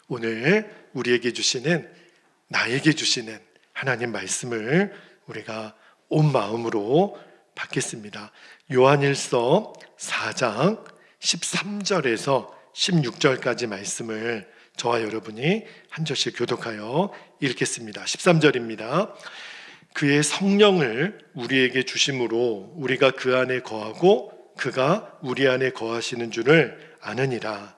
오늘 우리에게 주시는, 나에게 주시는 하나님 말씀을 우리가 온 마음으로 받겠습니다. 요한일서 4장 13절에서 16절까지 말씀을 저와 여러분이 한 절씩 교독하여 읽겠습니다. 13절입니다. 그의 성령을 우리에게 주심으로 우리가 그 안에 거하고 그가 우리 안에 거하시는 줄을 아느니라.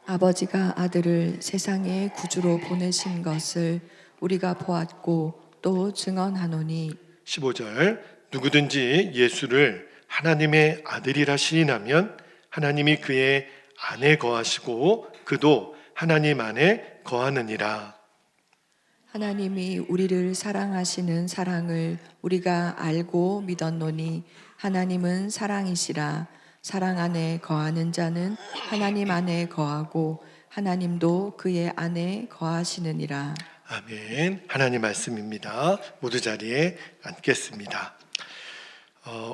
아버지가 아들을 세상의 구주로 보내신 것을 우리가 보았고 또 증언하노니 15절 누구든지 예수를 하나님의 아들이라 시인하면 하나님이 그의 안에 거하시고 그도 하나님 안에 거하느니라. 하나님이 우리를 사랑하시는 사랑을 우리가 알고 믿었노니 하나님은 사랑이시라. 사랑 안에 거하는 자는 하나님 안에 거하고 하나님도 그의 안에 거하시느니라. 아멘. 하나님 말씀입니다. 모두 자리에 앉겠습니다.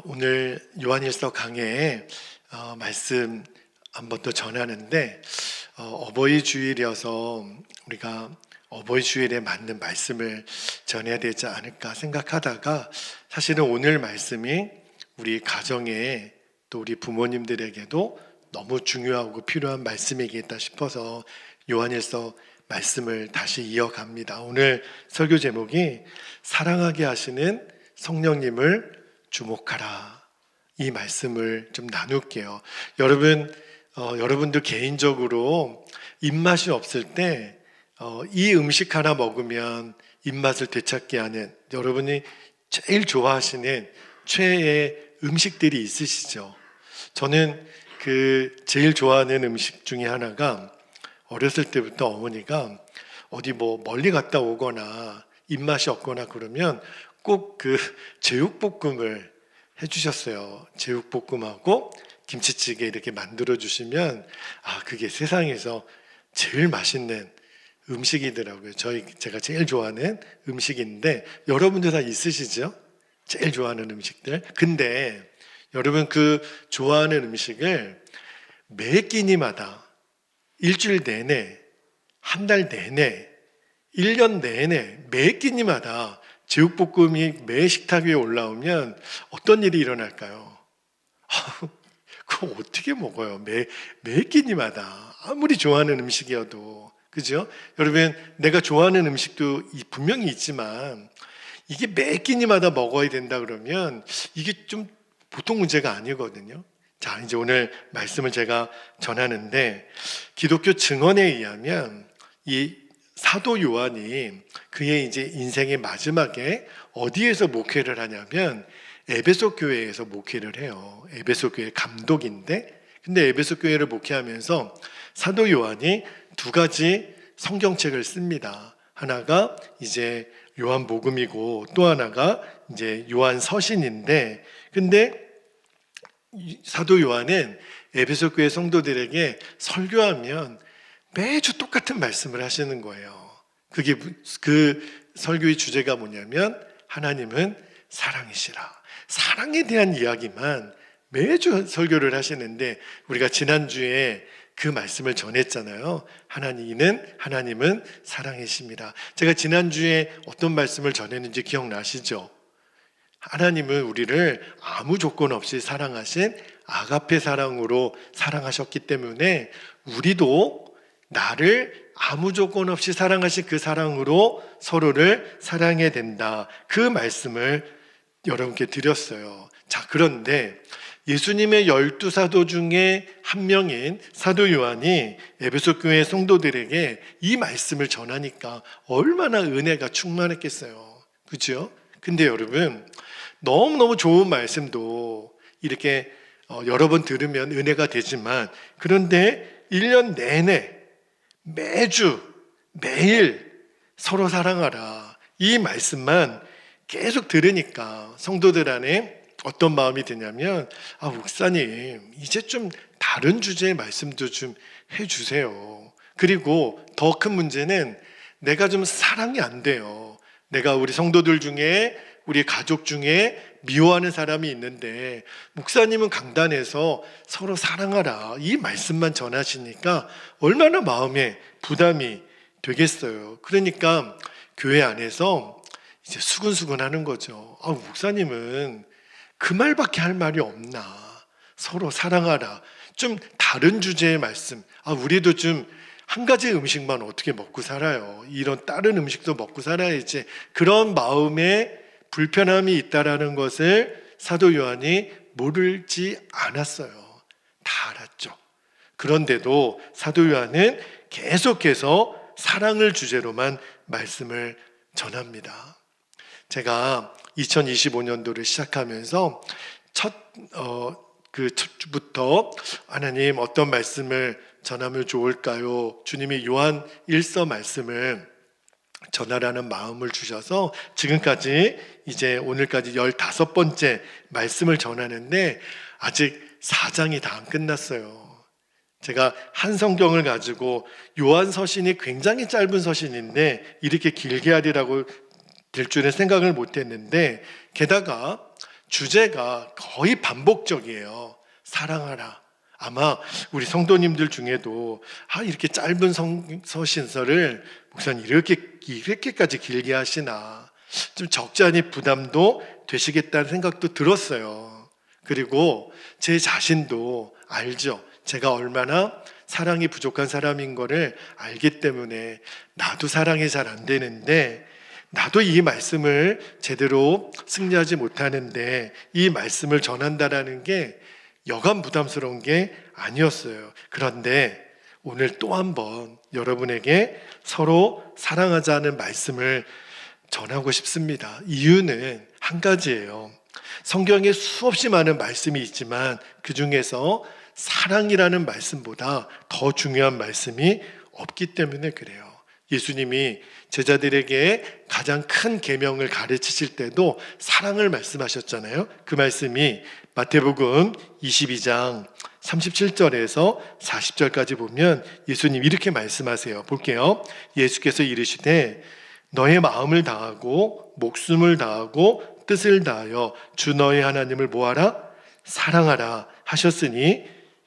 오늘 요한일서 강해에 말씀 한 번 더 전하는데 어버이 주일이어서 우리가 어버이 주일에 맞는 말씀을 전해야 되지 않을까 생각하다가 사실은 오늘 말씀이 우리 가정에 또 우리 부모님들에게도 너무 중요하고 필요한 말씀이겠다 싶어서 요한일서 말씀을 다시 이어갑니다. 오늘 설교 제목이 사랑하게 하시는 성령님을 주목하라. 이 말씀을 좀 나눌게요. 여러분들 개인적으로 입맛이 없을 때 이 음식 하나 먹으면 입맛을 되찾게 하는 여러분이 제일 좋아하시는 최애의 음식들이 있으시죠? 저는 제일 좋아하는 음식 중에 하나가 어렸을 때부터 어머니가 어디 멀리 갔다 오거나 입맛이 없거나 그러면 꼭 제육볶음을 해주셨어요. 제육볶음하고 김치찌개 이렇게 만들어 주시면 그게 세상에서 제일 맛있는 음식이더라고요. 제가 제일 좋아하는 음식인데 여러분들 다 있으시죠? 제일 좋아하는 음식들. 근데 여러분 좋아하는 음식을 매 끼니마다 일주일 내내, 한 달 내내, 1년 내내 매 끼니마다 제육볶음이 매 식탁 위에 올라오면 어떤 일이 일어날까요? 그거 어떻게 먹어요? 매 끼니마다 아무리 좋아하는 음식이어도. 그죠? 여러분 내가 좋아하는 음식도 분명히 있지만 이게 매 끼니마다 먹어야 된다 그러면 이게 좀 보통 문제가 아니거든요. 자, 이제 오늘 말씀을 제가 전하는데 기독교 증언에 의하면 이 사도 요한이 그의 이제 인생의 마지막에 어디에서 목회를 하냐면 에베소 교회에서 목회를 해요. 에베소 교회 감독인데 근데 에베소 교회를 목회하면서 사도 요한이 두 가지 성경책을 씁니다. 하나가 이제 요한복음이고 또 하나가 이제 요한서신인데 근데 사도 요한은 에베소 교회 성도들에게 설교하면 매주 똑같은 말씀을 하시는 거예요. 그게 설교의 주제가 뭐냐면 하나님은 사랑이시라. 사랑에 대한 이야기만 매주 설교를 하시는데 우리가 지난주에 그 말씀을 전했잖아요. 하나님은 사랑이십니다. 제가 지난주에 어떤 말씀을 전했는지 기억나시죠? 하나님은 우리를 아무 조건 없이 사랑하신 아가페 사랑으로 사랑하셨기 때문에 우리도 나를 아무 조건 없이 사랑하신 그 사랑으로 서로를 사랑해야 된다. 그 말씀을 여러분께 드렸어요. 자, 그런데 예수님의 12사도 중에 한 명인 사도 요한이 에베소 교회 성도들에게 이 말씀을 전하니까 얼마나 은혜가 충만했겠어요. 그렇죠? 근데 여러분 너무너무 좋은 말씀도 이렇게 여러 번 들으면 은혜가 되지만 그런데 1년 내내 매주 매일 서로 사랑하라 이 말씀만 계속 들으니까 성도들 안에 어떤 마음이 드냐면 목사님 이제 좀 다른 주제의 말씀도 좀 해주세요. 그리고 더 큰 문제는 내가 좀 사랑이 안 돼요. 내가 우리 성도들 중에 우리 가족 중에 미워하는 사람이 있는데 목사님은 강단에서 서로 사랑하라 이 말씀만 전하시니까 얼마나 마음에 부담이 되겠어요. 그러니까 교회 안에서 이제 수근수근 하는 거죠. 목사님은 그 말밖에 할 말이 없나. 서로 사랑하라. 좀 다른 주제의 말씀. 우리도 좀 한 가지 음식만 어떻게 먹고 살아요. 이런 다른 음식도 먹고 살아야지. 그런 마음에 불편함이 있다라는 것을 사도 요한이 모르지 않았어요. 다 알았죠. 그런데도 사도 요한은 계속해서 사랑을 주제로만 말씀을 전합니다. 제가 2025년도를 시작하면서 첫 주부터 하나님 어떤 말씀을 전하면 좋을까요? 주님이 요한 1서 말씀을 전하라는 마음을 주셔서 지금까지 이제 오늘까지 15번째 말씀을 전하는데 아직 4장이 다 안 끝났어요. 제가 한 성경을 가지고 요한 서신이 굉장히 짧은 서신인데 이렇게 길게 하리라고 될 줄은 생각을 못했는데 게다가 주제가 거의 반복적이에요. 사랑하라. 아마 우리 성도님들 중에도 이렇게 짧은 서신서를 목사님 이렇게까지 길게 하시나 좀 적지 않은 부담도 되시겠다는 생각도 들었어요. 그리고 제 자신도 알죠. 제가 얼마나 사랑이 부족한 사람인 거를 알기 때문에 나도 사랑이 잘 안 되는데 나도 이 말씀을 제대로 승리하지 못하는데 이 말씀을 전한다라는 게 여간 부담스러운 게 아니었어요. 그런데 오늘 또 한 번 여러분에게 서로 사랑하자는 말씀을 전하고 싶습니다. 이유는 한 가지예요. 성경에 수없이 많은 말씀이 있지만 그 중에서 사랑이라는 말씀보다 더 중요한 말씀이 없기 때문에 그래요. 예수님이 제자들에게 가장 큰 계명을 가르치실 때도 사랑을 말씀하셨잖아요. 그 말씀이 마태복음 22장 37절에서 40절까지 보면 예수님 이렇게 말씀하세요. 볼게요. 예수께서 이르시되 너의 마음을 다하고 목숨을 다하고 뜻을 다하여 주 너의 하나님을 뭐하라? 사랑하라 하셨으니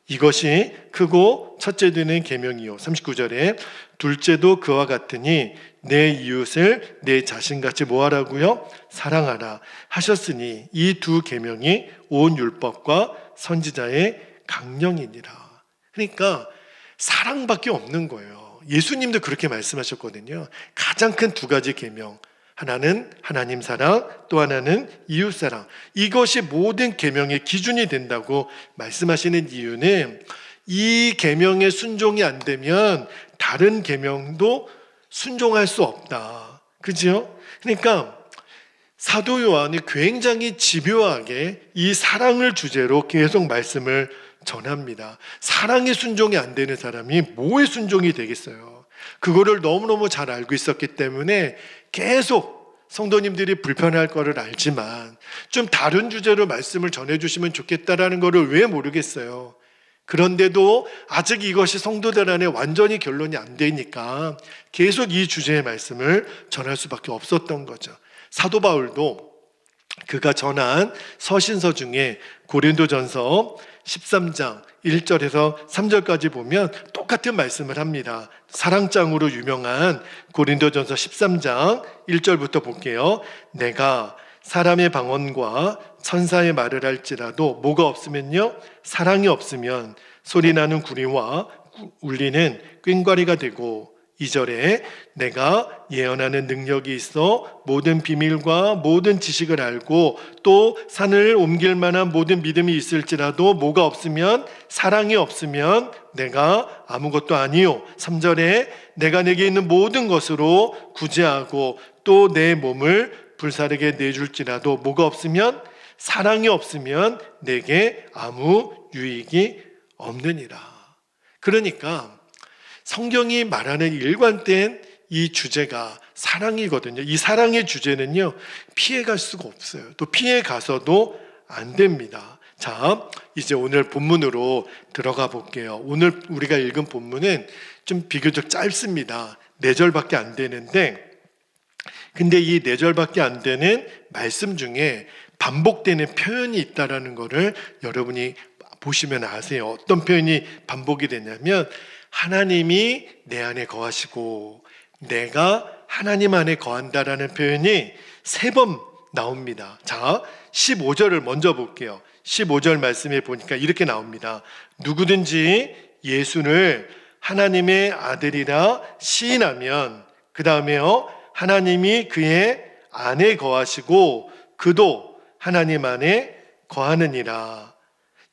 이것이 크고 첫째 되는 계명이요. 39절에 둘째도 그와 같으니 내 이웃을 내 자신같이 뭐하라고요? 사랑하라 하셨으니 이 두 계명이 온 율법과 선지자의 강령이니라. 그러니까 사랑밖에 없는 거예요. 예수님도 그렇게 말씀하셨거든요. 가장 큰 두 가지 계명, 하나는 하나님 사랑, 또 하나는 이웃 사랑. 이것이 모든 계명의 기준이 된다고 말씀하시는 이유는 이 계명에 순종이 안 되면 다른 계명도 순종할 수 없다. 그죠? 그러니까 사도 요한이 굉장히 집요하게 이 사랑을 주제로 계속 말씀을 전합니다. 사랑에 순종이 안 되는 사람이 뭐에 순종이 되겠어요? 그거를 너무너무 잘 알고 있었기 때문에 계속 성도님들이 불편할 거를 알지만 좀 다른 주제로 말씀을 전해주시면 좋겠다라는 거를 왜 모르겠어요. 그런데도 아직 이것이 성도들 안에 완전히 결론이 안 되니까 계속 이 주제의 말씀을 전할 수밖에 없었던 거죠. 사도 바울도 그가 전한 서신서 중에 고린도전서 13장 1절에서 3절까지 보면 똑같은 말씀을 합니다. 사랑장으로 유명한 고린도전서 13장 1절부터 볼게요. 내가 사람의 방언과 천사의 말을 할지라도 뭐가 없으면요? 사랑이 없으면 소리나는 구리와 울리는 꽹과리가 되고 2절에 내가 예언하는 능력이 있어 모든 비밀과 모든 지식을 알고 또 산을 옮길 만한 모든 믿음이 있을지라도 뭐가 없으면 사랑이 없으면 내가 아무것도 아니요. 3절에 내가 내게 있는 모든 것으로 구제하고 또 내 몸을 불사르게 내줄지라도 뭐가 없으면 사랑이 없으면 내게 아무 유익이 없느니라. 그러니까 성경이 말하는 일관된 이 주제가 사랑이거든요. 이 사랑의 주제는요, 피해갈 수가 없어요. 또 피해가서도 안 됩니다. 자, 이제 오늘 본문으로 들어가 볼게요. 오늘 우리가 읽은 본문은 좀 비교적 짧습니다. 4절밖에 안 되는데, 근데 이 4절밖에 안 되는 말씀 중에 반복되는 표현이 있다라는 것을 여러분이 보시면 아세요. 어떤 표현이 반복이 되냐면 하나님이 내 안에 거하시고 내가 하나님 안에 거한다라는 표현이 3번 나옵니다. 자, 15절을 먼저 볼게요. 15절 말씀에 보니까 이렇게 나옵니다. 누구든지 예수를 하나님의 아들이라 시인하면, 그 다음에요, 하나님이 그의 안에 거하시고 그도 하나님 안에 거하느니라.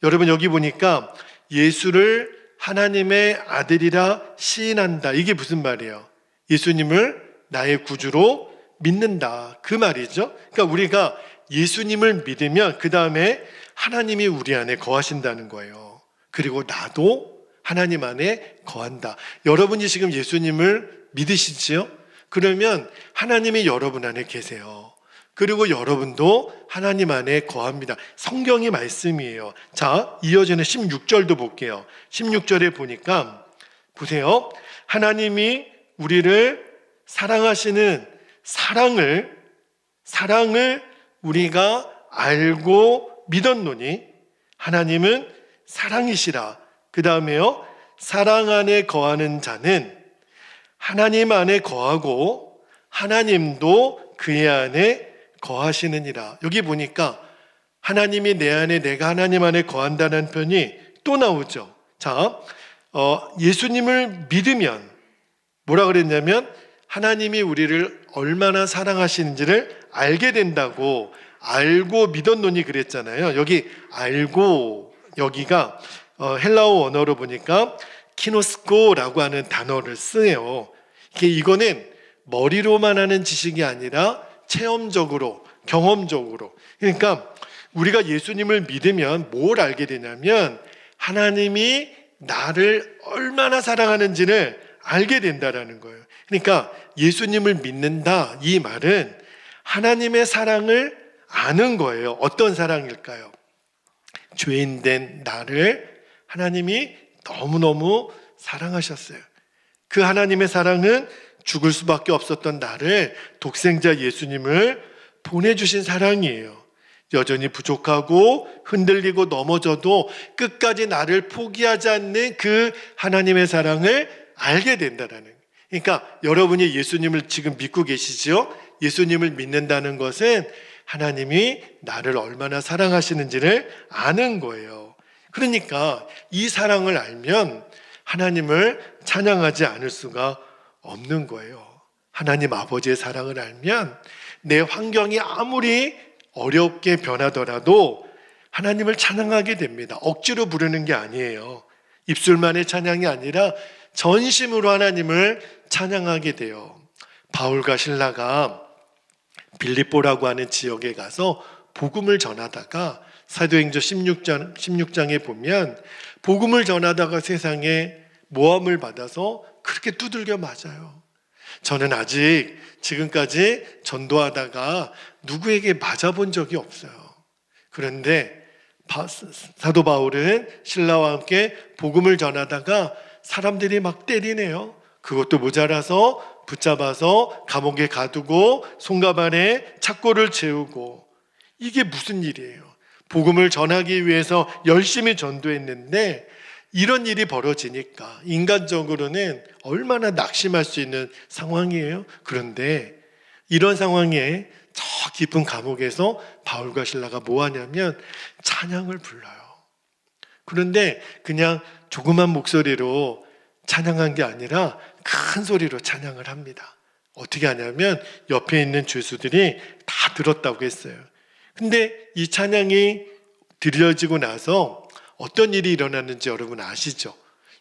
여러분, 여기 보니까 예수를 하나님의 아들이라 시인한다. 이게 무슨 말이에요? 예수님을 나의 구주로 믿는다, 그 말이죠. 그러니까 우리가 예수님을 믿으면 그 다음에 하나님이 우리 안에 거하신다는 거예요. 그리고 나도 하나님 안에 거한다. 여러분이 지금 예수님을 믿으시지요? 그러면 하나님이 여러분 안에 계세요. 그리고 여러분도 하나님 안에 거합니다. 성경의 말씀이에요. 자, 이어지는 16절도 볼게요. 16절에 보니까 보세요. 하나님이 우리를 사랑하시는 사랑을 우리가 알고 믿었노니 하나님은 사랑이시라. 그 다음에요, 사랑 안에 거하는 자는 하나님 안에 거하고 하나님도 그의 안에 거하시느니라. 여기 보니까 하나님이 내 안에, 내가 하나님 안에 거한다는 표현이 또 나오죠. 자, 예수님을 믿으면 뭐라 그랬냐면 하나님이 우리를 얼마나 사랑하시는지를 알게 된다고, 알고 믿었노니 그랬잖아요. 여기 알고, 여기가 헬라어 원어로 보니까 키노스코라고 하는 단어를 쓰요. 이거는 머리로만 하는 지식이 아니라 체험적으로, 경험적으로. 그러니까 우리가 예수님을 믿으면 뭘 알게 되냐면 하나님이 나를 얼마나 사랑하는지를 알게 된다라는 거예요. 그러니까 예수님을 믿는다, 이 말은 하나님의 사랑을 아는 거예요. 어떤 사랑일까요? 죄인된 나를 하나님이 너무너무 사랑하셨어요. 그 하나님의 사랑은 죽을 수밖에 없었던 나를, 독생자 예수님을 보내주신 사랑이에요. 여전히 부족하고 흔들리고 넘어져도 끝까지 나를 포기하지 않는 그 하나님의 사랑을 알게 된다는 거예요. 그러니까 여러분이 예수님을 지금 믿고 계시죠? 예수님을 믿는다는 것은 하나님이 나를 얼마나 사랑하시는지를 아는 거예요. 그러니까 이 사랑을 알면 하나님을 찬양하지 않을 수가 없는 거예요. 하나님 아버지의 사랑을 알면 내 환경이 아무리 어렵게 변하더라도 하나님을 찬양하게 됩니다. 억지로 부르는 게 아니에요. 입술만의 찬양이 아니라 전심으로 하나님을 찬양하게 돼요. 바울과 실라가 빌립보라고 하는 지역에 가서 복음을 전하다가 사도행전 16장에 보면 복음을 전하다가 세상에 모함을 받아서 그렇게 두들겨 맞아요. 저는 아직 지금까지 전도하다가 누구에게 맞아본 적이 없어요. 그런데 사도 바울은 신라와 함께 복음을 전하다가 사람들이 막 때리네요. 그것도 모자라서 붙잡아서 감옥에 가두고 손가발에 착고를 채우고, 이게 무슨 일이에요? 복음을 전하기 위해서 열심히 전도했는데 이런 일이 벌어지니까 인간적으로는 얼마나 낙심할 수 있는 상황이에요. 그런데 이런 상황에 저 깊은 감옥에서 바울과 실라가 뭐 하냐면 찬양을 불러요. 그런데 그냥 조그만 목소리로 찬양한 게 아니라 큰 소리로 찬양을 합니다. 어떻게 하냐면 옆에 있는 죄수들이 다 들었다고 했어요. 근데 이 찬양이 들려지고 나서 어떤 일이 일어났는지 여러분 아시죠?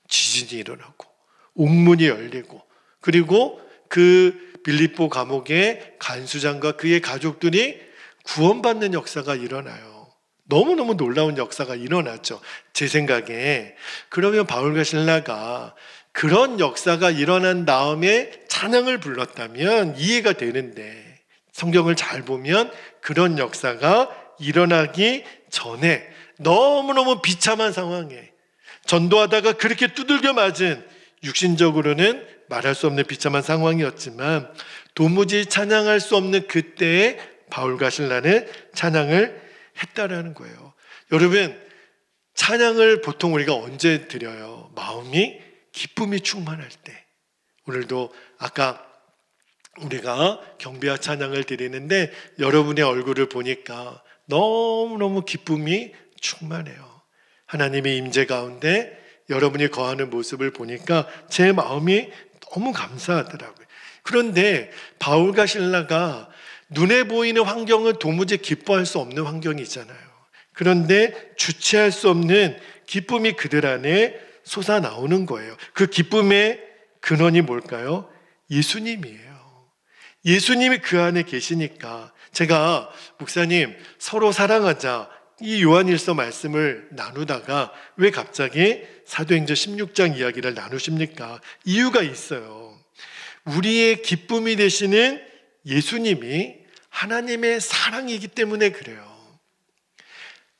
지진이 일어나고 옥문이 열리고, 그리고 그 빌립보 감옥의 간수장과 그의 가족들이 구원받는 역사가 일어나요. 너무너무 놀라운 역사가 일어났죠, 제 생각에. 그러면 바울과 실라가 그런 역사가 일어난 다음에 찬양을 불렀다면 이해가 되는데, 성경을 잘 보면 그런 역사가 일어나기 전에 너무너무 비참한 상황에 전도하다가 그렇게 두들겨 맞은, 육신적으로는 말할 수 없는 비참한 상황이었지만 도무지 찬양할 수 없는 그때의 바울과 신라는 찬양을 했다라는 거예요. 여러분, 찬양을 보통 우리가 언제 드려요? 마음이 기쁨이 충만할 때. 오늘도 아까 우리가 경배와 찬양을 드리는데 여러분의 얼굴을 보니까 너무너무 기쁨이 충만해요. 하나님의 임재 가운데 여러분이 거하는 모습을 보니까 제 마음이 너무 감사하더라고요. 그런데 바울과 신라가 눈에 보이는 환경은 도무지 기뻐할 수 없는 환경이잖아요. 그런데 주체할 수 없는 기쁨이 그들 안에 솟아나오는 거예요. 그 기쁨의 근원이 뭘까요? 예수님이에요. 예수님이 그 안에 계시니까. 제가 목사님 서로 사랑하자 이 요한일서 말씀을 나누다가 왜 갑자기 사도행전 16장 이야기를 나누십니까? 이유가 있어요. 우리의 기쁨이 되시는 예수님이 하나님의 사랑이기 때문에 그래요.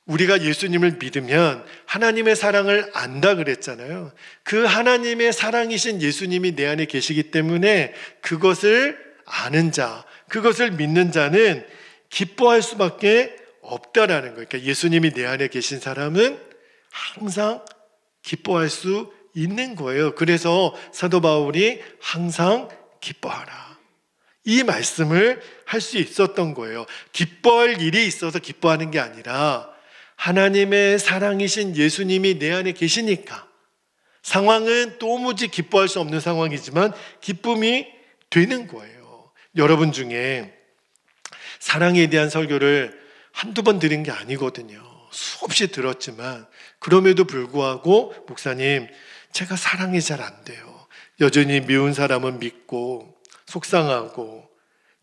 우리가 예수님을 믿으면 하나님의 사랑을 안다 그랬잖아요. 그 하나님의 사랑이신 예수님이 내 안에 계시기 때문에 그것을 아는 자, 그것을 믿는 자는 기뻐할 수밖에 없다라는 거예요. 그러니까 예수님이 내 안에 계신 사람은 항상 기뻐할 수 있는 거예요. 그래서 사도 바울이 항상 기뻐하라, 이 말씀을 할 수 있었던 거예요. 기뻐할 일이 있어서 기뻐하는 게 아니라 하나님의 사랑이신 예수님이 내 안에 계시니까, 상황은 도무지 기뻐할 수 없는 상황이지만 기쁨이 되는 거예요. 여러분 중에 사랑에 대한 설교를 한두 번 들은 게 아니거든요. 수없이 들었지만 그럼에도 불구하고 목사님, 제가 사랑이 잘 안 돼요. 여전히 미운 사람은 믿고 속상하고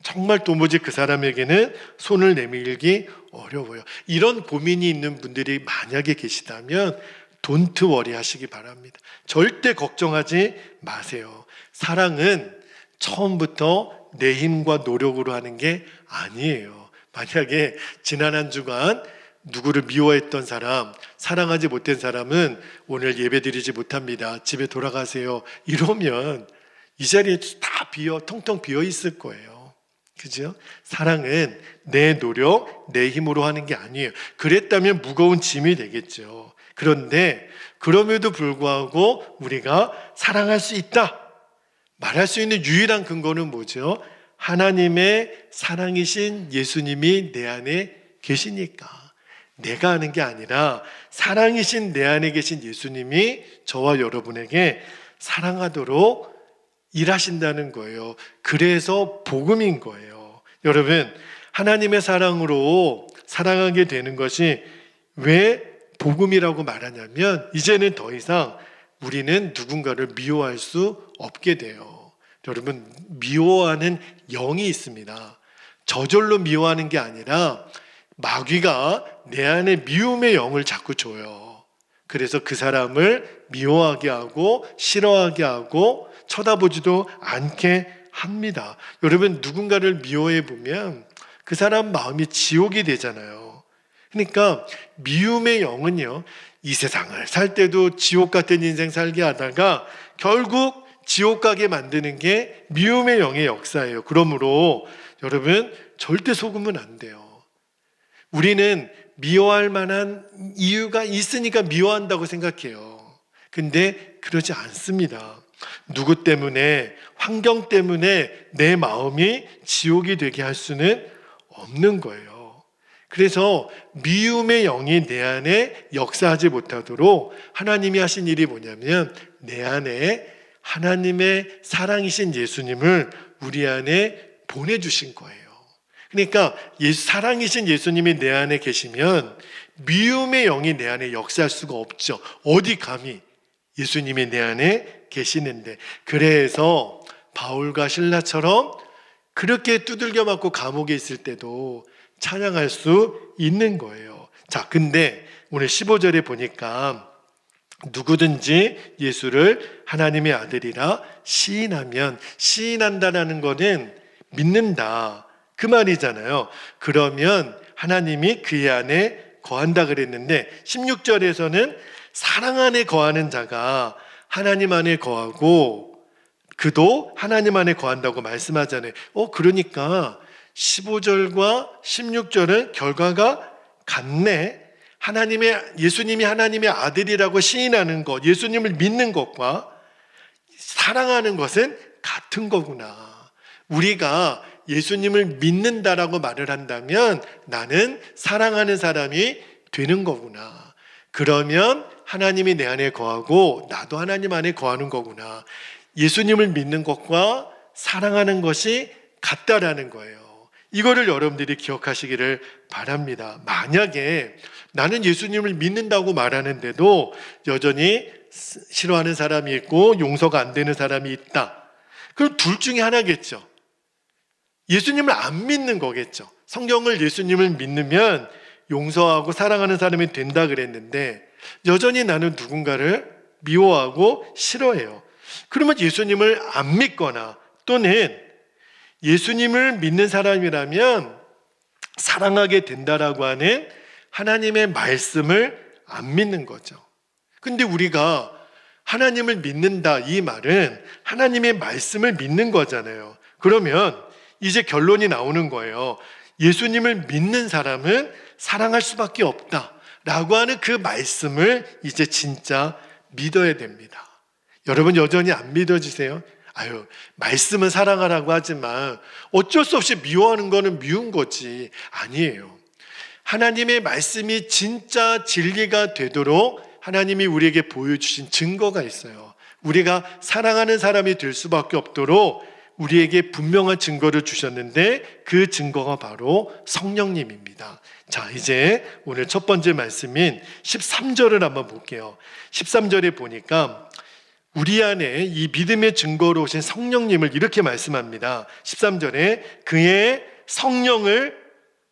정말 도무지 그 사람에게는 손을 내밀기 어려워요. 이런 고민이 있는 분들이 만약에 계시다면 don't worry 하시기 바랍니다. 절대 걱정하지 마세요. 사랑은 처음부터 내 힘과 노력으로 하는 게 아니에요. 만약에 지난 한 주간 누구를 미워했던 사람, 사랑하지 못한 사람은 오늘 예배드리지 못합니다, 집에 돌아가세요, 이러면 이 자리에 다 텅텅 비어 있을 거예요. 그죠? 사랑은 내 노력, 내 힘으로 하는 게 아니에요. 그랬다면 무거운 짐이 되겠죠. 그런데 그럼에도 불구하고 우리가 사랑할 수 있다 말할 수 있는 유일한 근거는 뭐죠? 하나님의 사랑이신 예수님이 내 안에 계시니까. 내가 하는 게 아니라 사랑이신 내 안에 계신 예수님이 저와 여러분에게 사랑하도록 일하신다는 거예요. 그래서 복음인 거예요. 여러분, 하나님의 사랑으로 사랑하게 되는 것이 왜 복음이라고 말하냐면, 이제는 더 이상 우리는 누군가를 미워할 수 없게 돼요. 여러분, 미워하는 영이 있습니다. 저절로 미워하는 게 아니라 마귀가 내 안에 미움의 영을 자꾸 줘요. 그래서 그 사람을 미워하게 하고 싫어하게 하고 쳐다보지도 않게 합니다. 여러분, 누군가를 미워해 보면 그 사람 마음이 지옥이 되잖아요. 그러니까 미움의 영은요, 이 세상을 살 때도 지옥 같은 인생 살게 하다가 결국 지옥 가게 만드는 게 미움의 영의 역사예요. 그러므로 여러분, 절대 속으면 안 돼요. 우리는 미워할 만한 이유가 있으니까 미워한다고 생각해요. 근데 그러지 않습니다. 누구 때문에, 환경 때문에 내 마음이 지옥이 되게 할 수는 없는 거예요. 그래서 미움의 영이 내 안에 역사하지 못하도록 하나님이 하신 일이 뭐냐면, 내 안에 하나님의 사랑이신 예수님을 우리 안에 보내주신 거예요. 그러니까 사랑이신 예수님이 내 안에 계시면 미움의 영이 내 안에 역사할 수가 없죠. 어디 감히, 예수님이 내 안에 계시는데. 그래서 바울과 신라처럼 그렇게 두들겨 맞고 감옥에 있을 때도 찬양할 수 있는 거예요. 자, 근데 오늘 15절에 보니까 누구든지 예수를 하나님의 아들이라 시인하면, 시인한다라는 거는 믿는다, 그 말이잖아요. 그러면 하나님이 그의 안에 거한다 그랬는데 16절에서는 사랑 안에 거하는 자가 하나님 안에 거하고 그도 하나님 안에 거한다고 말씀하잖아요. 그러니까 15절과 16절은 결과가 같네. 예수님이 하나님의 아들이라고 시인하는 것, 예수님을 믿는 것과 사랑하는 것은 같은 거구나. 우리가 예수님을 믿는다라고 말을 한다면 나는 사랑하는 사람이 되는 거구나. 그러면 하나님이 내 안에 거하고 나도 하나님 안에 거하는 거구나. 예수님을 믿는 것과 사랑하는 것이 같다라는 거예요. 이거를 여러분들이 기억하시기를 바랍니다. 만약에 나는 예수님을 믿는다고 말하는데도 여전히 싫어하는 사람이 있고 용서가 안 되는 사람이 있다. 그럼 둘 중에 하나겠죠. 예수님을 안 믿는 거겠죠. 성경을 예수님을 믿으면 용서하고 사랑하는 사람이 된다 그랬는데 여전히 나는 누군가를 미워하고 싫어해요. 그러면 예수님을 안 믿거나 또는 예수님을 믿는 사람이라면 사랑하게 된다라고 하는 하나님의 말씀을 안 믿는 거죠. 근데 우리가 하나님을 믿는다 이 말은 하나님의 말씀을 믿는 거잖아요. 그러면 이제 결론이 나오는 거예요. 예수님을 믿는 사람은 사랑할 수밖에 없다라고 하는 그 말씀을 이제 진짜 믿어야 됩니다. 여러분 여전히 안 믿어지세요? 말씀은 사랑하라고 하지만 어쩔 수 없이 미워하는 거는 미운 거지. 아니에요. 하나님의 말씀이 진짜 진리가 되도록 하나님이 우리에게 보여주신 증거가 있어요. 우리가 사랑하는 사람이 될 수밖에 없도록 우리에게 분명한 증거를 주셨는데 그 증거가 바로 성령님입니다. 자, 이제 오늘 첫 번째 말씀인 13절을 한번 볼게요. 13절에 보니까 우리 안에 이 믿음의 증거로 오신 성령님을 이렇게 말씀합니다. 13절에 그의 성령을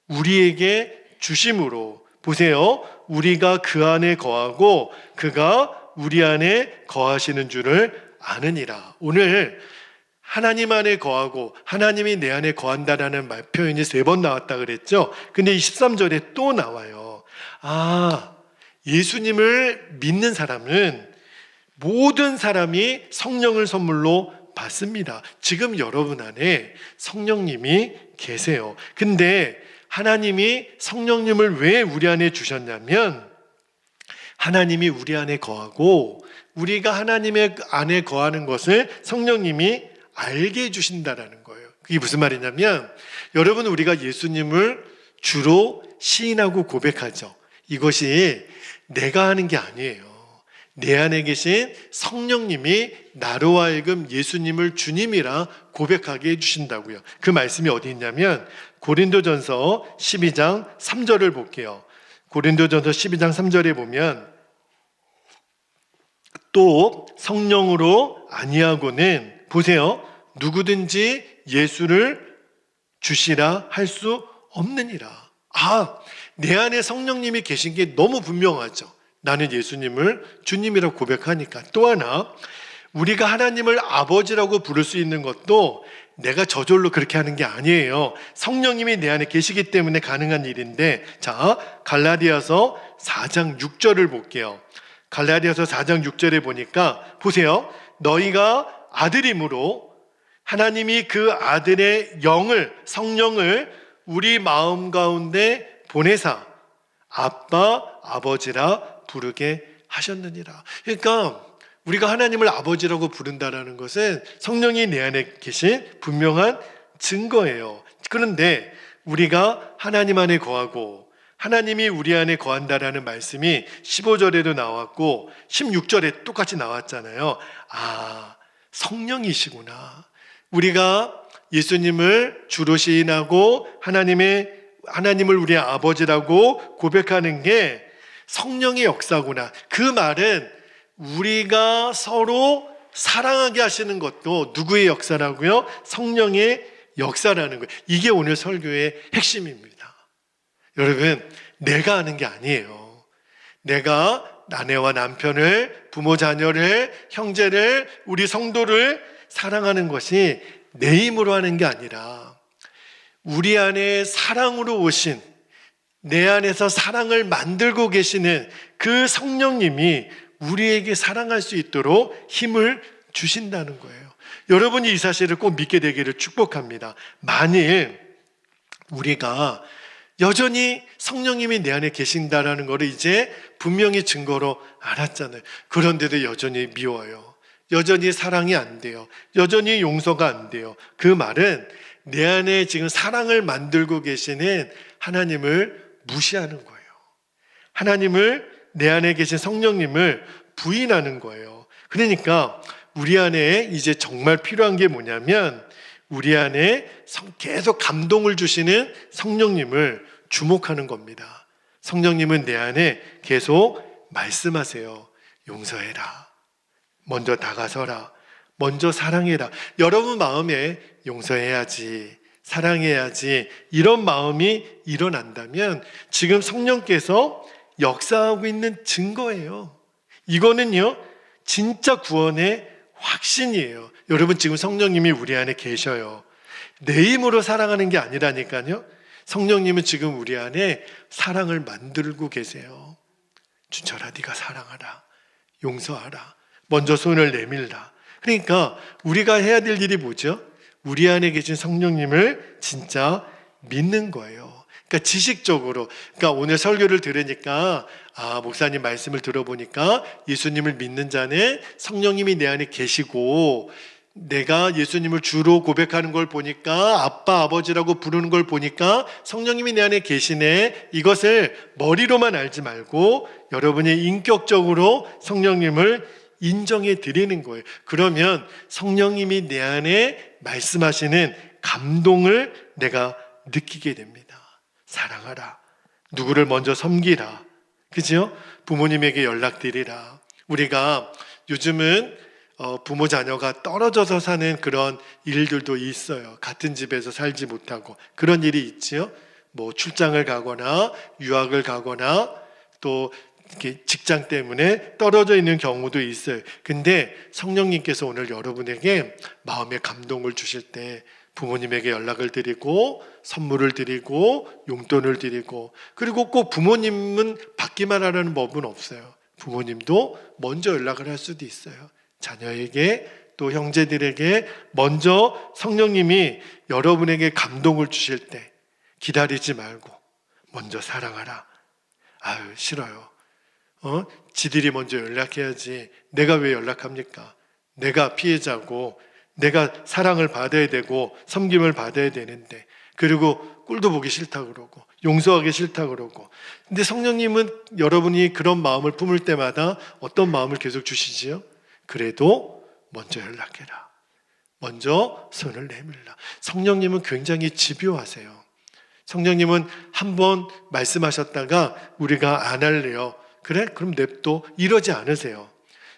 우리에게 주심으로 보세요. 우리가 그 안에 거하고 그가 우리 안에 거하시는 줄을 아느니라. 오늘 하나님 안에 거하고 하나님이 내 안에 거한다라는 표현이 3번 나왔다 그랬죠. 근데 이 13절에 또 나와요. 예수님을 믿는 사람은 모든 사람이 성령을 선물로 받습니다. 지금 여러분 안에 성령님이 계세요. 근데 하나님이 성령님을 왜 우리 안에 주셨냐면 하나님이 우리 안에 거하고 우리가 하나님의 안에 거하는 것을 성령님이 알게 해주신다라는 거예요. 그게 무슨 말이냐면 여러분 우리가 예수님을 주로 시인하고 고백하죠. 이것이 내가 하는 게 아니에요. 내 안에 계신 성령님이 나로 하여금 예수님을 주님이라 고백하게 해주신다고요. 그 말씀이 어디 있냐면 고린도전서 12장 3절을 볼게요. 고린도전서 12장 3절에 보면 또 성령으로 아니하고는 보세요. 누구든지 예수를 주시라 할 수 없느니라. 내 안에 성령님이 계신 게 너무 분명하죠. 나는 예수님을 주님이라고 고백하니까. 또 하나 우리가 하나님을 아버지라고 부를 수 있는 것도 내가 저절로 그렇게 하는 게 아니에요. 성령님이 내 안에 계시기 때문에 가능한 일인데 자 갈라디아서 4장 6절을 볼게요. 갈라디아서 4장 6절에 보니까 보세요. 너희가 아들이므로 하나님이 그 아들의 영을 성령을 우리 마음 가운데 보내사 아빠 아버지라 부르게 하셨느니라. 그러니까 우리가 하나님을 아버지라고 부른다는 것은 성령이 내 안에 계신 분명한 증거예요. 그런데 우리가 하나님 안에 거하고 하나님이 우리 안에 거한다라는 말씀이 15절에도 나왔고 16절에 똑같이 나왔잖아요. 성령이시구나. 우리가 예수님을 주로 시인하고 하나님을 우리의 아버지라고 고백하는 게 성령의 역사구나. 그 말은 우리가 서로 사랑하게 하시는 것도 누구의 역사라고요? 성령의 역사라는 거예요. 이게 오늘 설교의 핵심입니다. 여러분, 내가 하는 게 아니에요. 내가 아내와 남편을, 부모 자녀를, 형제를, 우리 성도를 사랑하는 것이 내 힘으로 하는 게 아니라 우리 안에 사랑으로 오신 내 안에서 사랑을 만들고 계시는 그 성령님이 우리에게 사랑할 수 있도록 힘을 주신다는 거예요. 여러분이 이 사실을 꼭 믿게 되기를 축복합니다. 만일 우리가 여전히 성령님이 내 안에 계신다라는 것을 이제 분명히 증거로 알았잖아요. 그런데도 여전히 미워요. 여전히 사랑이 안 돼요. 여전히 용서가 안 돼요. 그 말은 내 안에 지금 사랑을 만들고 계시는 하나님을 무시하는 거예요. 하나님을, 내 안에 계신 성령님을 부인하는 거예요. 그러니까 우리 안에 이제 정말 필요한 게 뭐냐면 우리 안에 계속 감동을 주시는 성령님을 주목하는 겁니다. 성령님은 내 안에 계속 말씀하세요. 용서해라. 먼저 다가서라. 먼저 사랑해라. 여러분 마음에 용서해야지, 사랑해야지, 이런 마음이 일어난다면 지금 성령께서 역사하고 있는 증거예요. 이거는요, 진짜 구원의 확신이에요. 여러분, 지금 성령님이 우리 안에 계셔요. 내 힘으로 사랑하는 게 아니라니까요. 성령님은 지금 우리 안에 사랑을 만들고 계세요. 준철아, 네가 사랑하라. 용서하라. 먼저 손을 내밀라. 그러니까 우리가 해야 될 일이 뭐죠? 우리 안에 계신 성령님을 진짜 믿는 거예요. 그러니까 지식적으로, 그러니까 오늘 설교를 들으니까 목사님 말씀을 들어보니까 예수님을 믿는 자는 성령님이 내 안에 계시고 내가 예수님을 주로 고백하는 걸 보니까 아빠, 아버지라고 부르는 걸 보니까 성령님이 내 안에 계시네. 이것을 머리로만 알지 말고 여러분이 인격적으로 성령님을 인정해 드리는 거예요. 그러면 성령님이 내 안에 말씀하시는 감동을 내가 느끼게 됩니다. 사랑하라. 누구를 먼저 섬기라. 그죠? 부모님에게 연락드리라. 우리가 요즘은 부모 자녀가 떨어져서 사는 그런 일들도 있어요. 같은 집에서 살지 못하고 그런 일이 있지요. 뭐 출장을 가거나 유학을 가거나 또 이렇게 직장 때문에 떨어져 있는 경우도 있어요. 근데 성령님께서 오늘 여러분에게 마음의 감동을 주실 때 부모님에게 연락을 드리고 선물을 드리고 용돈을 드리고, 그리고 꼭 부모님은 받기만 하라는 법은 없어요. 부모님도 먼저 연락을 할 수도 있어요. 자녀에게 또 형제들에게 먼저 성령님이 여러분에게 감동을 주실 때 기다리지 말고 먼저 사랑하라. 아유, 싫어요. 지들이 먼저 연락해야지. 내가 왜 연락합니까? 내가 피해자고 내가 사랑을 받아야 되고 섬김을 받아야 되는데, 그리고 꼴도 보기 싫다 그러고 용서하기 싫다 그러고. 근데 성령님은 여러분이 그런 마음을 품을 때마다 어떤 마음을 계속 주시지요? 그래도 먼저 연락해라. 먼저 손을 내밀라. 성령님은 굉장히 집요하세요. 성령님은 한번 말씀하셨다가 우리가 안 할래요. 그래? 그럼 냅둬. 이러지 않으세요.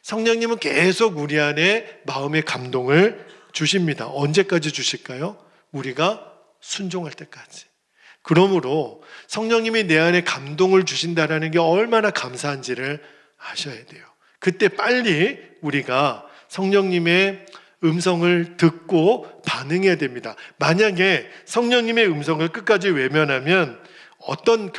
성령님은 계속 우리 안에 마음의 감동을 주십니다. 언제까지 주실까요? 우리가 순종할 때까지. 그러므로 성령님이 내 안에 감동을 주신다는 게 얼마나 감사한지를 아셔야 돼요. 그때 빨리 우리가 성령님의 음성을 듣고 반응해야 됩니다. 만약에 성령님의 음성을 끝까지 외면하면 어떤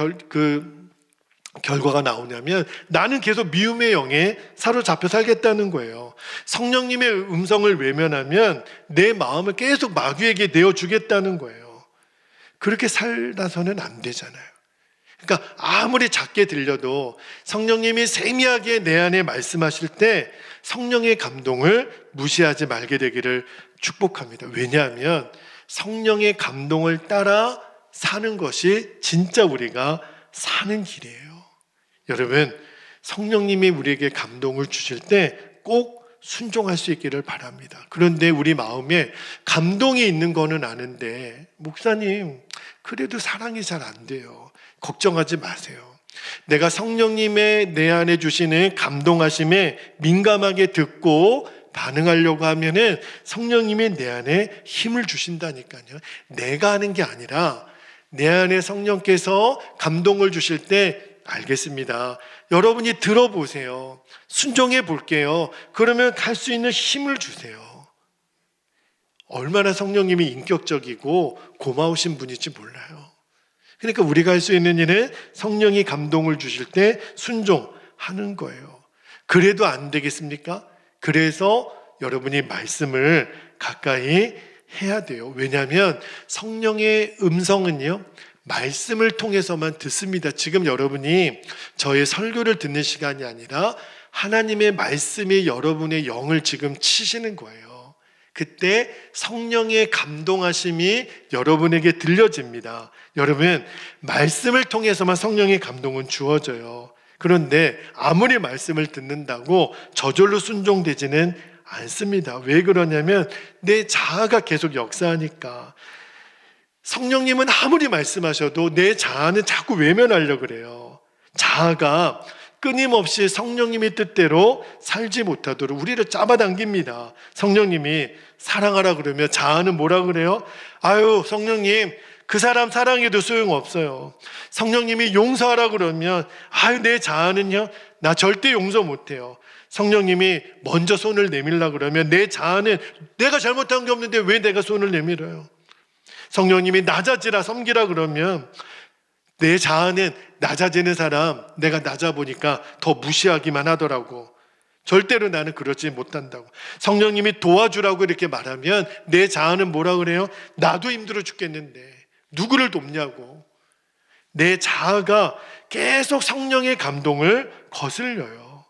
결과가 나오냐면 나는 계속 미움의 영에 사로잡혀 살겠다는 거예요. 성령님의 음성을 외면하면 내 마음을 계속 마귀에게 내어주겠다는 거예요. 그렇게 살아서는 안 되잖아요. 그러니까 아무리 작게 들려도 성령님이 세미하게 내 안에 말씀하실 때 성령의 감동을 무시하지 말게 되기를 축복합니다. 왜냐하면 성령의 감동을 따라 사는 것이 진짜 우리가 사는 길이에요. 여러분, 성령님이 우리에게 감동을 주실 때 꼭 순종할 수 있기를 바랍니다. 그런데 우리 마음에 감동이 있는 거는 아는데 목사님, 그래도 사랑이 잘 안 돼요. 걱정하지 마세요. 내가 성령님의 내 안에 주시는 감동하심에 민감하게 듣고 반응하려고 하면은 성령님이 내 안에 힘을 주신다니까요. 내가 하는 게 아니라 내 안에 성령께서 감동을 주실 때 알겠습니다. 여러분이 들어보세요. 순종해 볼게요. 그러면 갈 수 있는 힘을 주세요. 얼마나 성령님이 인격적이고 고마우신 분인지 몰라요. 그러니까 우리가 할 수 있는 일은 성령이 감동을 주실 때 순종하는 거예요. 그래도 안 되겠습니까? 그래서 여러분이 말씀을 가까이 해야 돼요. 왜냐하면 성령의 음성은요, 말씀을 통해서만 듣습니다. 지금 여러분이 저의 설교를 듣는 시간이 아니라 하나님의 말씀이 여러분의 영을 지금 치시는 거예요. 그때 성령의 감동하심이 여러분에게 들려집니다. 여러분, 말씀을 통해서만 성령의 감동은 주어져요. 그런데 아무리 말씀을 듣는다고 저절로 순종되지는 않습니다. 왜 그러냐면 내 자아가 계속 역사하니까. 성령님은 아무리 말씀하셔도 내 자아는 자꾸 외면하려고 그래요. 자아가 끊임없이 성령님의 뜻대로 살지 못하도록 우리를 잡아당깁니다. 성령님이 사랑하라 그러면 자아는 뭐라 그래요? 아유, 성령님, 그 사람 사랑해도 소용없어요. 성령님이 용서하라 그러면 아유, 내 자아는요, 나 절대 용서 못해요. 성령님이 먼저 손을 내밀라 그러면 내 자아는 내가 잘못한 게 없는데 왜 내가 손을 내밀어요? 성령님이 낮아지라 섬기라 그러면 내 자아는 낮아지는 사람, 내가 낮아 보니까 더 무시하기만 하더라고. 절대로 나는 그러지 못한다고. 성령님이 도와주라고 이렇게 말하면 내 자아는 뭐라 그래요? 나도 힘들어 죽겠는데 누구를 돕냐고. 내 자아가 계속 성령의 감동을 거슬려요.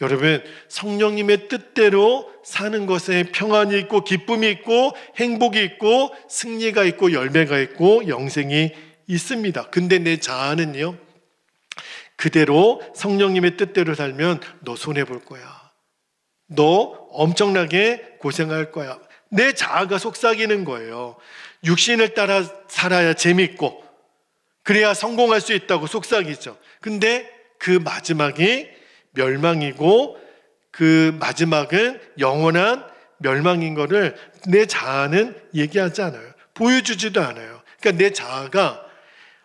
여러분, 성령님의 뜻대로 사는 것에 평안이 있고 기쁨이 있고 행복이 있고 승리가 있고 열매가 있고 영생이 있습니다. 근데 내 자아는요, 그대로 성령님의 뜻대로 살면 너 손해볼 거야. 너 엄청나게 고생할 거야. 내 자아가 속삭이는 거예요. 육신을 따라 살아야 재밌고 그래야 성공할 수 있다고 속삭이죠. 근데 그 마지막이 멸망이고 그 마지막은 영원한 멸망인 거를 내 자아는 얘기하지 않아요. 보여주지도 않아요. 그러니까 내 자아가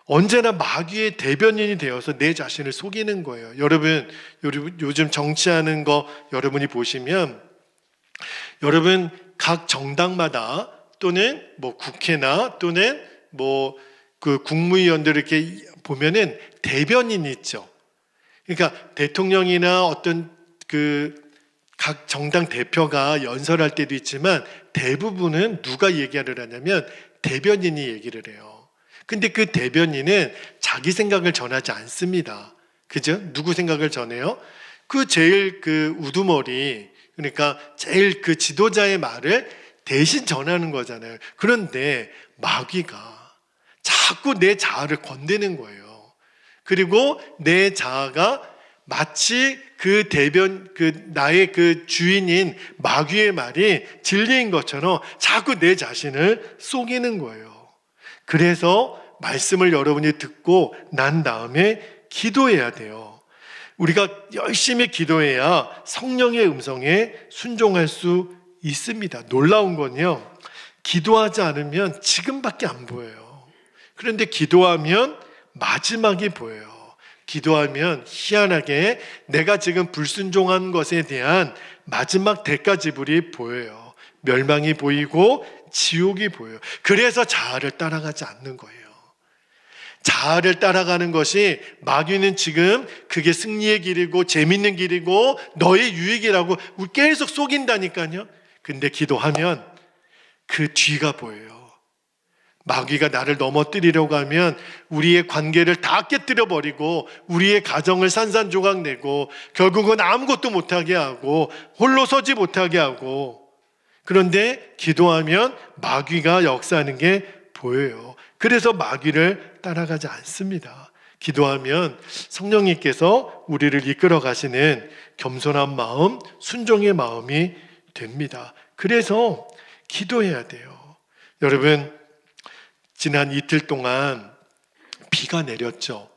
언제나 마귀의 대변인이 되어서 내 자신을 속이는 거예요. 여러분, 요즘 정치하는 거 여러분이 보시면 여러분 각 정당마다 또는 뭐 국회나 또는 뭐 그 국무위원들 이렇게 보면은 대변인이 있죠. 그러니까 대통령이나 어떤 그 각 정당 대표가 연설할 때도 있지만 대부분은 누가 얘기를 하냐면 대변인이 얘기를 해요. 근데 그 대변인은 자기 생각을 전하지 않습니다. 그죠? 누구 생각을 전해요? 그 제일 그 우두머리, 그러니까 제일 그 지도자의 말을 대신 전하는 거잖아요. 그런데 마귀가 자꾸 내 자아를 건드는 거예요. 그리고 내 자아가 마치 그 나의 그 주인인 마귀의 말이 진리인 것처럼 자꾸 내 자신을 속이는 거예요. 그래서 말씀을 여러분이 듣고 난 다음에 기도해야 돼요. 우리가 열심히 기도해야 성령의 음성에 순종할 수 있습니다. 놀라운 건요, 기도하지 않으면 지금밖에 안 보여요. 그런데 기도하면 마지막이 보여요. 기도하면 희한하게 내가 지금 불순종한 것에 대한 마지막 대가 지불이 보여요. 멸망이 보이고 지옥이 보여요. 그래서 자아를 따라가지 않는 거예요. 자아를 따라가는 것이 마귀는 지금 그게 승리의 길이고 재밌는 길이고 너의 유익이라고 계속 속인다니까요. 근데 기도하면 그 뒤가 보여요. 마귀가 나를 넘어뜨리려고 하면 우리의 관계를 다 깨뜨려 버리고 우리의 가정을 산산조각 내고 결국은 아무것도 못하게 하고 홀로 서지 못하게 하고, 그런데 기도하면 마귀가 역사하는 게 보여요. 그래서 마귀를 따라가지 않습니다. 기도하면 성령님께서 우리를 이끌어 가시는 겸손한 마음, 순종의 마음이 됩니다. 그래서 기도해야 돼요. 여러분, 지난 이틀 동안 비가 내렸죠.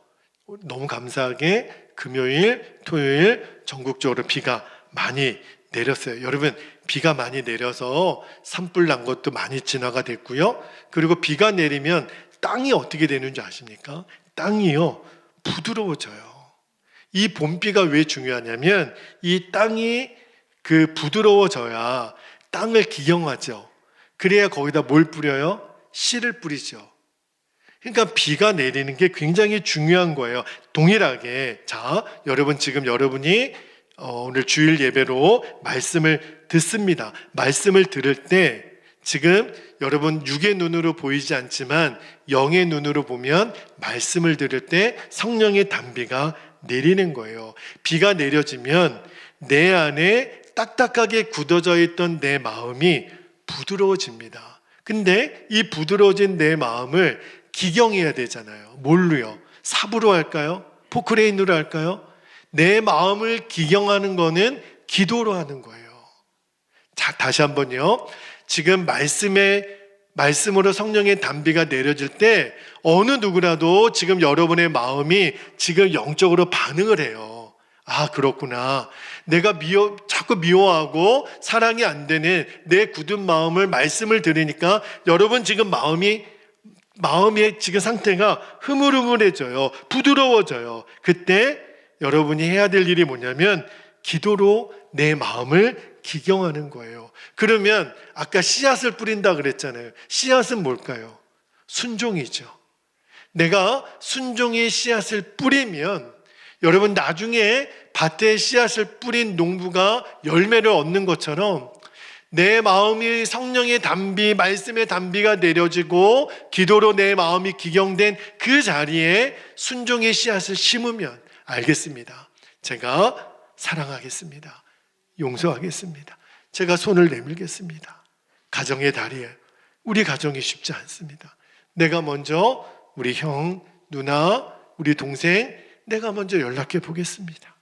너무 감사하게 금요일, 토요일 전국적으로 비가 많이 내렸어요. 여러분, 비가 많이 내려서 산불 난 것도 많이 진화가 됐고요. 그리고 비가 내리면 땅이 어떻게 되는지 아십니까? 땅이요, 부드러워져요. 이 봄비가 왜 중요하냐면 이 땅이 그 부드러워져야 땅을 기경하죠. 그래야 거기다 뭘 뿌려요? 씨를 뿌리죠. 그러니까 비가 내리는 게 굉장히 중요한 거예요. 동일하게, 자, 여러분 지금 여러분이 오늘 주일 예배로 말씀을 듣습니다. 말씀을 들을 때 지금 여러분 육의 눈으로 보이지 않지만 영의 눈으로 보면 말씀을 들을 때 성령의 단비가 내리는 거예요. 비가 내려지면 내 안에 딱딱하게 굳어져 있던 내 마음이 부드러워집니다. 근데 이 부드러워진 내 마음을 기경해야 되잖아요. 뭘로요? 삽으로 할까요? 포크레인으로 할까요? 내 마음을 기경하는 거는 기도로 하는 거예요. 자, 다시 한번요. 지금 말씀으로 성령의 단비가 내려질 때 어느 누구라도 지금 여러분의 마음이 지금 영적으로 반응을 해요. 아, 그렇구나. 내가 자꾸 미워하고 사랑이 안 되는 내 굳은 마음을 말씀을 들으니까 여러분 지금 마음의 지금 상태가 흐물흐물해져요. 부드러워져요. 그때 여러분이 해야 될 일이 뭐냐면 기도로 내 마음을 기경하는 거예요. 그러면 아까 씨앗을 뿌린다 그랬잖아요. 씨앗은 뭘까요? 순종이죠. 내가 순종의 씨앗을 뿌리면 여러분 나중에 밭에 씨앗을 뿌린 농부가 열매를 얻는 것처럼 내 마음이 성령의 단비, 말씀의 단비가 내려지고 기도로 내 마음이 기경된 그 자리에 순종의 씨앗을 심으면 알겠습니다. 제가 사랑하겠습니다. 용서하겠습니다. 제가 손을 내밀겠습니다. 가정의 다리에 우리 가정이 쉽지 않습니다. 내가 먼저 우리 형, 누나, 우리 동생 내가 먼저 연락해 보겠습니다.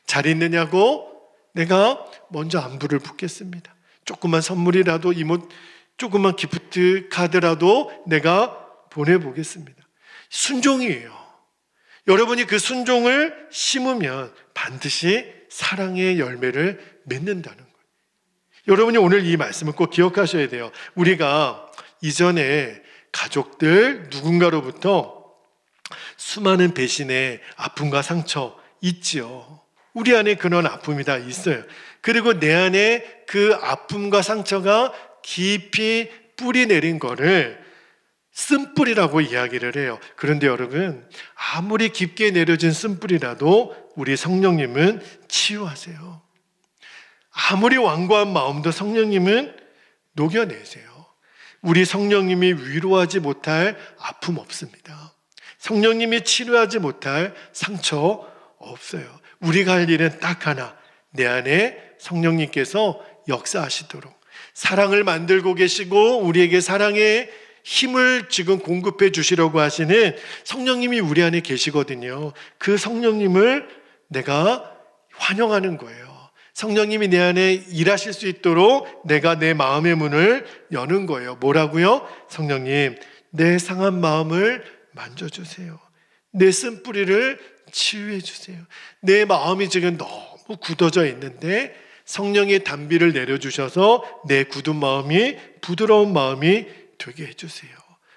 잘 있느냐고 내가 먼저 안부를 묻겠습니다. 조그만 선물이라도 조그만 기프트 카드라도 내가 보내보겠습니다. 순종이에요. 여러분이 그 순종을 심으면 반드시 사랑의 열매를 맺는다는 거예요. 여러분이 오늘 이 말씀을 꼭 기억하셔야 돼요. 우리가 이전에 가족들 누군가로부터 수많은 배신의 아픔과 상처 있지요. 우리 안에 그런 아픔이 다 있어요. 그리고 내 안에 그 아픔과 상처가 깊이 뿌리 내린 거를 쓴뿌리라고 이야기를 해요. 그런데 여러분, 아무리 깊게 내려진 쓴뿌리라도 우리 성령님은 치유하세요. 아무리 완고한 마음도 성령님은 녹여내세요. 우리 성령님이 위로하지 못할 아픔 없습니다. 성령님이 치료하지 못할 상처 없어요. 우리가 할 일은 딱 하나, 내 안에 성령님께서 역사하시도록 사랑을 만들고 계시고 우리에게 사랑의 힘을 지금 공급해 주시려고 하시는 성령님이 우리 안에 계시거든요. 그 성령님을 내가 환영하는 거예요. 성령님이 내 안에 일하실 수 있도록 내가 내 마음의 문을 여는 거예요. 뭐라고요? 성령님, 내 상한 마음을 만져주세요. 내 쓴뿌리를 치유해 주세요. 내 마음이 지금 너무 굳어져 있는데 성령의 단비를 내려주셔서 내 굳은 마음이 부드러운 마음이 되게 해주세요.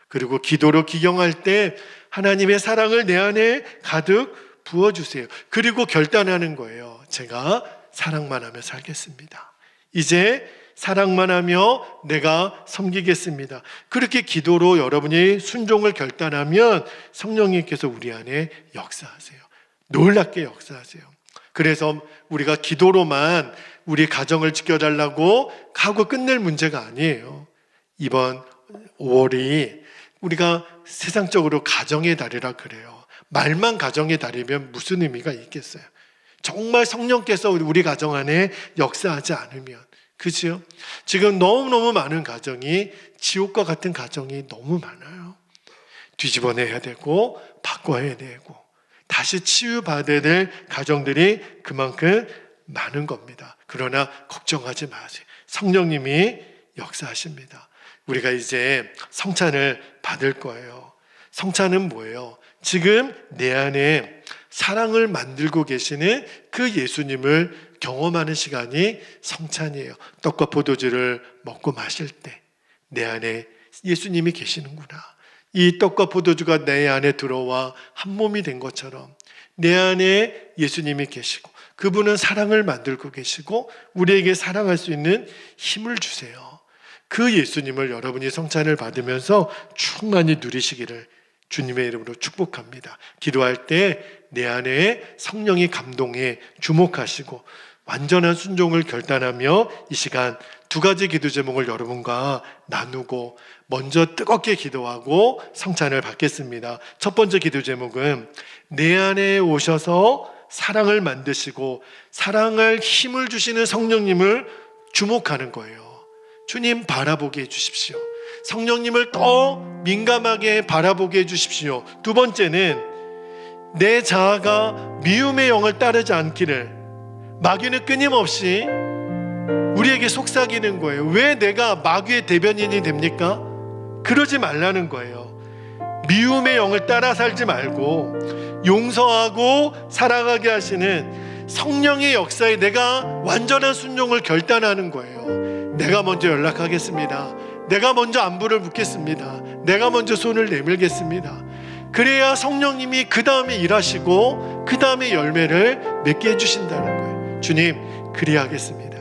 그리고 기도로 기경할 때 하나님의 사랑을 내 안에 가득 부어주세요. 그리고 결단하는 거예요. 제가 사랑만 하며 살겠습니다. 이제 사랑만 하며 내가 섬기겠습니다. 그렇게 기도로 여러분이 순종을 결단하면 성령님께서 우리 안에 역사하세요. 놀랍게 역사하세요. 그래서 우리가 기도로만 우리 가정을 지켜달라고 하고 끝낼 문제가 아니에요. 이번 5월이 우리가 세상적으로 가정의 달이라 그래요. 말만 가정의 달이면 무슨 의미가 있겠어요? 정말 성령께서 우리 가정 안에 역사하지 않으면, 그죠? 지금 너무너무 많은 가정이 지옥과 같은 가정이 너무 많아요. 뒤집어내야 되고 바꿔야 되고 다시 치유받아야 될 가정들이 그만큼 많은 겁니다. 그러나 걱정하지 마세요. 성령님이 역사하십니다. 우리가 이제 성찬을 받을 거예요. 성찬은 뭐예요? 지금 내 안에 사랑을 만들고 계시는 그 예수님을 경험하는 시간이 성찬이에요. 떡과 포도주를 먹고 마실 때 내 안에 예수님이 계시는구나. 이 떡과 포도주가 내 안에 들어와 한 몸이 된 것처럼 내 안에 예수님이 계시고 그분은 사랑을 만들고 계시고 우리에게 사랑할 수 있는 힘을 주세요. 그 예수님을 여러분이 성찬을 받으면서 충만히 누리시기를 주님의 이름으로 축복합니다. 기도할 때 내 안에 성령이 감동에 주목하시고 완전한 순종을 결단하며 이 시간 두 가지 기도 제목을 여러분과 나누고 먼저 뜨겁게 기도하고 성찬을 받겠습니다. 첫 번째 기도 제목은 내 안에 오셔서 사랑을 만드시고 사랑을 힘을 주시는 성령님을 주목하는 거예요. 주님 바라보게 해주십시오. 성령님을 더 민감하게 바라보게 해주십시오. 두 번째는 내 자아가 미움의 영을 따르지 않기를. 마귀는 끊임없이 우리에게 속삭이는 거예요. 왜 내가 마귀의 대변인이 됩니까? 그러지 말라는 거예요. 미움의 영을 따라 살지 말고 용서하고 사랑하게 하시는 성령의 역사에 내가 완전한 순종을 결단하는 거예요. 내가 먼저 연락하겠습니다. 내가 먼저 안부를 묻겠습니다. 내가 먼저 손을 내밀겠습니다. 그래야 성령님이 그 다음에 일하시고 그 다음에 열매를 맺게 해주신다는 거예요. 주님, 그리하겠습니다.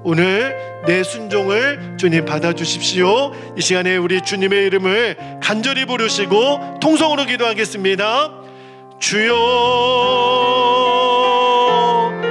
오늘 내 순종을 주님 받아주십시오. 이 시간에 우리 주님의 이름을 간절히 부르시고 통성으로 기도하겠습니다. 주여